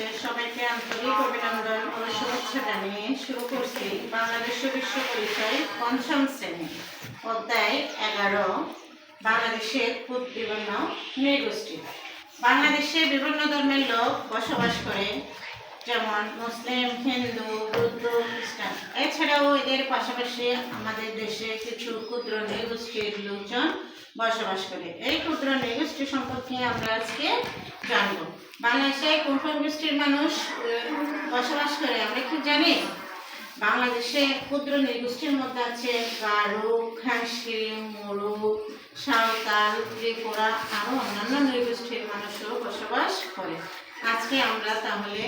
বাংলাদেশের সবাইকে আন্তরিক অভিনন্দন ও শুভেচ্ছা জানিয়ে শুরু করছি বাংলাদেশ বিশ্ব পরিচয় পঞ্চম শ্রেণী অধ্যায় 11 বাংলাদেশের বিভিন্ন নৃগোষ্ঠী। বাংলাদেশে বিভিন্ন ধর্মের লোক বসবাস করে, যেমন মুসলিম, হিন্দু, বৌদ্ধ, খ্রিস্টান। এছাড়াও এদের পাশাপাশি আমাদের দেশে কিছু ক্ষুদ্র নৃগোষ্ঠীর লোকজন বসবাস করে। এই ক্ষুদ্র নৃগোষ্ঠী সম্পর্কে আমরা আজকে জানব। বাংলাদেশে কোন কোন গোষ্ঠীর মানুষ বসবাস করে আমরা কি জানি? বাংলাদেশে ক্ষুদ্র নৃগোষ্ঠীর মধ্যে আছে গারো, খাসি, মুরু, সাঁওতাল, ত্রিপুরা আরও অন্যান্য নৃগোষ্ঠীর মানুষও বসবাস করে। আজকে আমরা তাহলে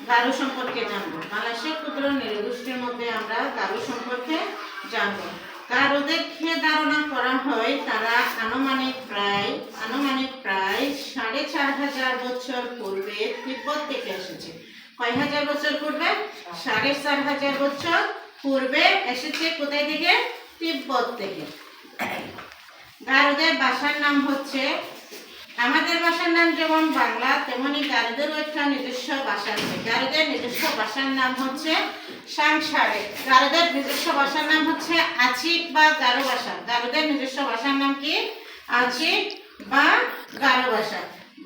গারো সম্পর্কে জানবো। বাংলাদেশের ক্ষুদ্র নৃগোষ্ঠীর মধ্যে আমরা গারো সম্পর্কে জানবো। গারোদেরকে ধারণা করা হয় তারা আনুমানিক প্রায় 4500 বছর পূর্বে তিব্বত থেকে এসেছে। কয় হাজার বছর পূর্বে? 4500 বছর পূর্বে এসেছে। কোথায় থেকে? তিব্বত থেকে। গারোদের ভাষার নাম হচ্ছে, আমাদের ভাষার নাম যেমন বাংলা, তেমনি গারোদেরও একটা নিজস্ব ভাষা আছে। গারোদের নিজস্ব ভাষার নাম হচ্ছে সাংসারে। গারোদের নিজস্ব ভাষার নাম হচ্ছে আচিক বা গারো ভাষা। গারোদের নিজস্ব ভাষার নাম কি? আচিক বা গারো ভাষা।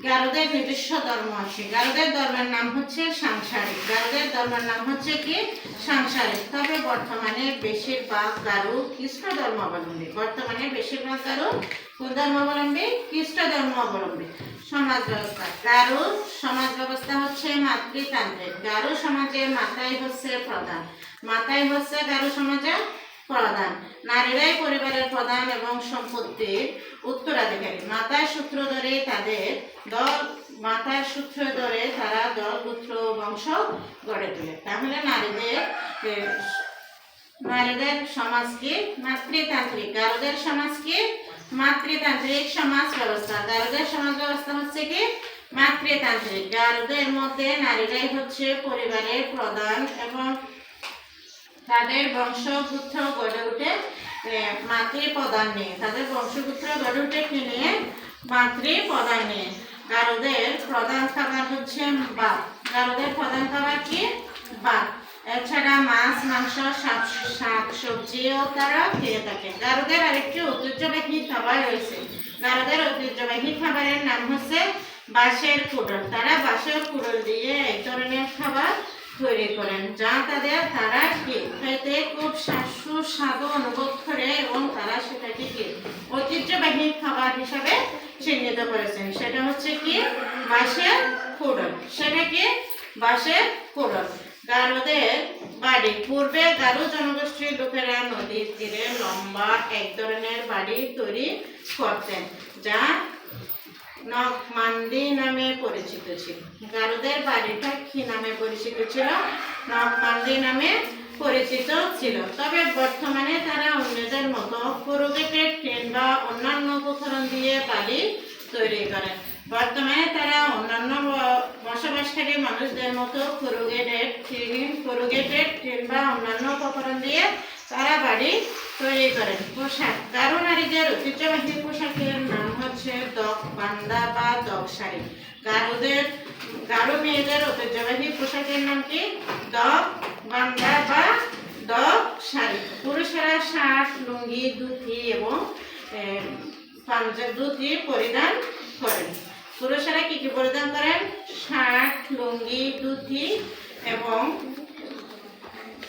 গারোদের নিজস্ব ধর্ম আছে। গারোদের ধর্মের নাম হচ্ছে সাংসারিক। গারোদের ধর্মের নাম হচ্ছে কি? সাংসারিক। তবে বর্তমানে বেশিরভাগ গারো খ্রিস্ট ধর্মাবলম্বী। বর্তমানে বেশিরভাগ গারো কোন ধর্মাবলম্বী? খ্রিস্ট ধর্মাবলম্বী। সমাজ ব্যবস্থা। গারো সমাজ ব্যবস্থা হচ্ছে মাতৃতান্ত্রিক। গারো সমাজে মাতাই হচ্ছে প্রধান। মাতাই হচ্ছে গারো সমাজের প্রধান। নারীরাই পরিবারের প্রধান এবং সম্পত্তির উত্তরাধিকারী। মাতার সূত্র ধরে তারা দল গোত্র বংশ গড়ে তোলে। তাহলে নারীদের সমাজ কি? মাতৃতান্ত্রিক। গারোদের সমাজ কি? মাতৃতান্ত্রিক সমাজ ব্যবস্থা। গারোদের সমাজ ব্যবস্থা হচ্ছে কি? মাতৃতান্ত্রিক। গারোদের মধ্যে নারীরাই হচ্ছে পরিবারের প্রধান এবং তাদের বংশগুচ্ছ গড়ে উঠে মাতৃপ্রধান নিয়ে। তাদের বংশগুচ্ছ গড়ে উঠে কি নিয়ে? মাতৃপ্রধান নিয়ে। গারোদের প্রধান খাবার হচ্ছে ভাত। গারোদের প্রধান খাবার কি? ভাত। এছাড়া মাছ, মাংস, শাক সবজিও তারা খেয়ে থাকে। গারোদের আরেকটি ঐতিহ্যবাহী খাবার রয়েছে। গারোদের ঐতিহ্যবাহী খাবারের নাম হচ্ছে বাঁশের কুড়োল। তারা বাঁশের কুড়োল দিয়ে এক ধরনের খাবার তৈরি করেন, যা তারা খেতে খুব সুস্বাদু অনুভব করে এবং তারা সেটাকে কি ঐতিহ্যবাহী খাবার হিসাবে চিহ্নিত করেছেন। সেটা হচ্ছে কি? বাঁশের কুড়োল। সেটা কি? বাঁশের কুড়োল। গারোদের বাড়ি। পূর্বে গারো জনগোষ্ঠীর লোকেরা নদীর তীরে লম্বা এক ধরনের বাড়ি তৈরি করতেন, যা নকমান্দি নামে পরিচিত ছিল। গারোদের বাড়িটা কি নামে পরিচিত ছিল? নকমান্দি নামে পরিচিত ছিল। তবে বর্তমানে তারা অন্যদের মতো করুগেটেড টিন বা অন্যান্য উপকরণ দিয়ে বাড়ি তৈরি করেন। বর্তমানে তারা অন্যান্য বসবাসকারী মানুষদের মতো করুগেটেড টিন বা অন্যান্য উপকরণ দিয়ে তারা বাড়ি তৈরি করেন। পোশাক। গারো নারীদের ঐতিহ্যবাহী পোশাকের নাম হচ্ছে দক বান্দা বা দক শাড়ি। গারো মেয়েদের ঐতিহ্যবাহী পোশাকের নাম কি? দক বান্দা বা দক শাড়ি। পুরুষেরা শার্ট, লুঙ্গি, ধুতি এবং ধুতি পরিধান করেন। পুরুষেরা কি কি পরিধান করেন? শার্ট, লুঙ্গি, ধুতি এবং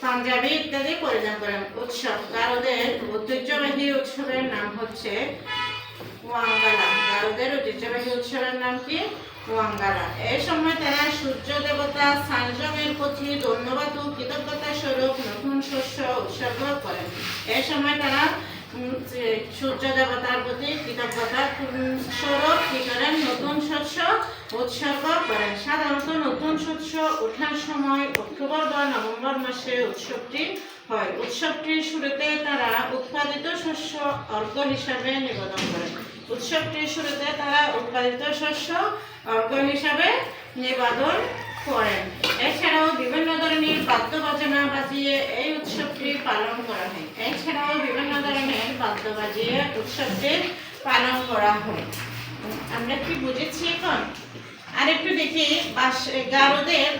পাঞ্জাবি ইত্যাদি পরিধান করেন। উৎসব। গারোদের ঐতিহ্যবাহী উৎসবের নাম হচ্ছে ওয়াঙ্গালা। গারোদের ঐতিহ্যবাহী উৎসবের নাম কি? ওয়াঙ্গালা। এই সময় তারা সূর্য দেবতা সানজমের প্রতি ধন্যবাদ ও কৃতজ্ঞতা স্বরূপ নতুন শস্য উৎসর্গ করেন। এই সময় তারা সূর্য দেবতার প্রতি কৃতজ্ঞতা স্বরূপ কি করেন? নতুন শস্য উৎসর্গ করেন। সাধারণত নতুন শস্য ওঠার সময় অক্টোবর বা নভেম্বর মাসে উৎসবটি হয়। উৎসবটির শুরুতে তারা উৎপাদিত শস্য অর্ঘ্য হিসাবে নিবেদন করেন। উৎসবটির শুরুতে তারা উৎপাদিত শস্য অর্ঘ্য হিসাবে নিবেদন করেন। এছাড়াও বিভিন্ন ধরনের বাদ্য বাজনা বাজিয়ে এই উৎসবটি পালন করা হয়। আমরা কি বুঝেছি এখন? আরেকটু দেখি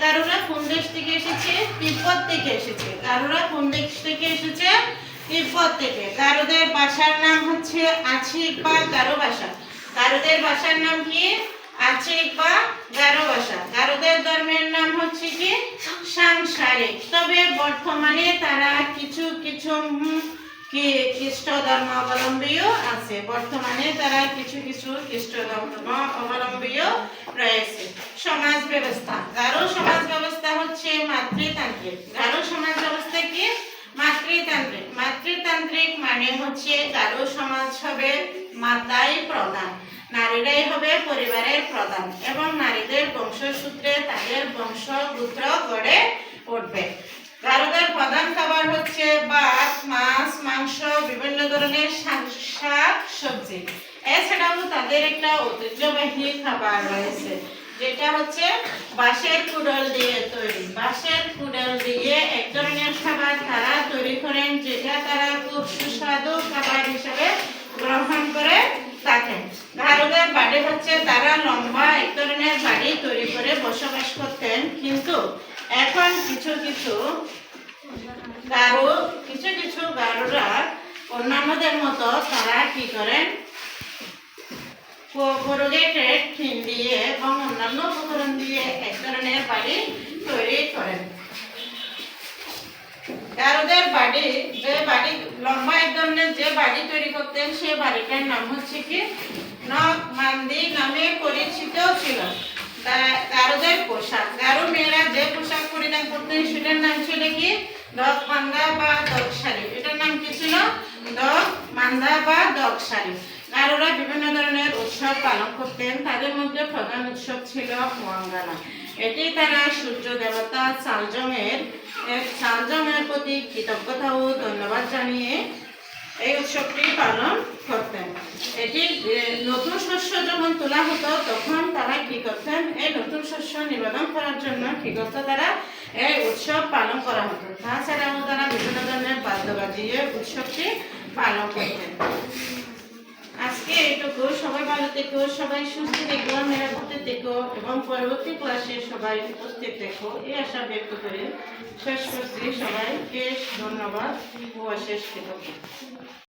গারোরা কোন দেশ থেকে এসেছে? তিব্বত থেকে এসেছে। গারোরা কোন দেশ থেকে এসেছে? তিব্বত থেকে। গারোদের ভাষার নাম হচ্ছে আচিক বা গারো ভাষা। গারোদের ভাষার নাম কি? আচিক বা গারো ভাষা। গারোদের ধর্মের নাম হচ্ছে কি? সাংসারিক। তবে বর্তমানে তারা কিছু কিছু খ্রিস্ট ধর্মাবলম্বীও আছে। বর্তমানে তারা কিছু কিছু খ্রিস্ট ধর্মাবলম্বীও রয়েছে। সমাজ ব্যবস্থা, গারো সমাজ ব্যবস্থা হচ্ছে মাতৃতান্ত্রিক। গারো সমাজ ব্যবস্থা কি? মাতৃতান্ত্রিক। মাতৃতান্ত্রিক মানে হচ্ছে গারো সমাজ হবে মাতাই প্রধান, নারীরাই হবে পরিবারের প্রধান এবং নারীদের বংশসূত্রে তাদের বংশগুত্র গড়ে উঠবে। গারোদের প্রধান খাবার হচ্ছে ভাত, মাছ, মাংস, বিভিন্ন ধরনের শাক সবজি। এছাড়াও তাদের একটা ঐতিহ্যবাহী খাবার রয়েছে যেটা হচ্ছে বাঁশের কুড়াল দিয়ে তৈরি। বাঁশের কুড়াল দিয়ে এক ধরনের খাবার তারা তৈরি করেন যেটা তারা খুব সুস্বাদু খাবার হিসেবে গ্রহণ করে থাকেন। গারোদের বাড়ি হচ্ছে তারা লম্বা এক ধরনের বাড়ি তৈরি করে বসবাস করতেন, কিন্তু এখন কিছু কিছু গারোরা অন্যান্যদের মতো তারা কি করেন? করুগেটেড টিন দিয়ে এবং অন্যান্য উপকরণ দিয়ে এক ধরনের বাড়ি তৈরি করেন। গারোদের বাড়ি লম্বা এক ধরনের যে বাড়ি তৈরি করতেন সে বাড়িটার নাম হচ্ছে কি? নখ মান্দি নামে পরিচিত ছিল। গারোদের পোশাক, গারো মেয়েরা যে পোশাক পরিধান করতেন সেটার নাম ছিল কি? দক মান্দা বা দক শাড়ি। এটার নাম কি ছিল? দক মান্দা বা দক শাড়ি। গারোরা বিভিন্ন ধরনের উৎসব পালন করতেন, তাদের মধ্যে প্রধান উৎসব ছিল মঙ্গলা। এটি তারা সূর্য দেবতা চালজমের প্রতি কৃতজ্ঞতা ও ধন্যবাদ জানিয়ে এই উৎসবটি পালন করতেন। এটি নতুন শস্য যখন তোলা হতো তখন তারা কি করতেন? এই নতুন শস্য নিবেদন করার জন্য কি করত? তারা এই উৎসব পালন করা হতো। তাছাড়াও তারা বিভিন্ন ধরনের বাদ্য বাজিয়ে উৎসবটি পালন করতেন। আজকে এইটুকু। সবাই ভালো থেকো, সবাই সুস্থ থেকো, নিরাপদে থেকো এবং পরবর্তী ক্লাসে সবাই উপস্থিত থেকো এই আশা ব্যক্ত করে শেষ করছি। সবাইকে ধন্যবাদ ও অশেষ কৃতজ্ঞতা।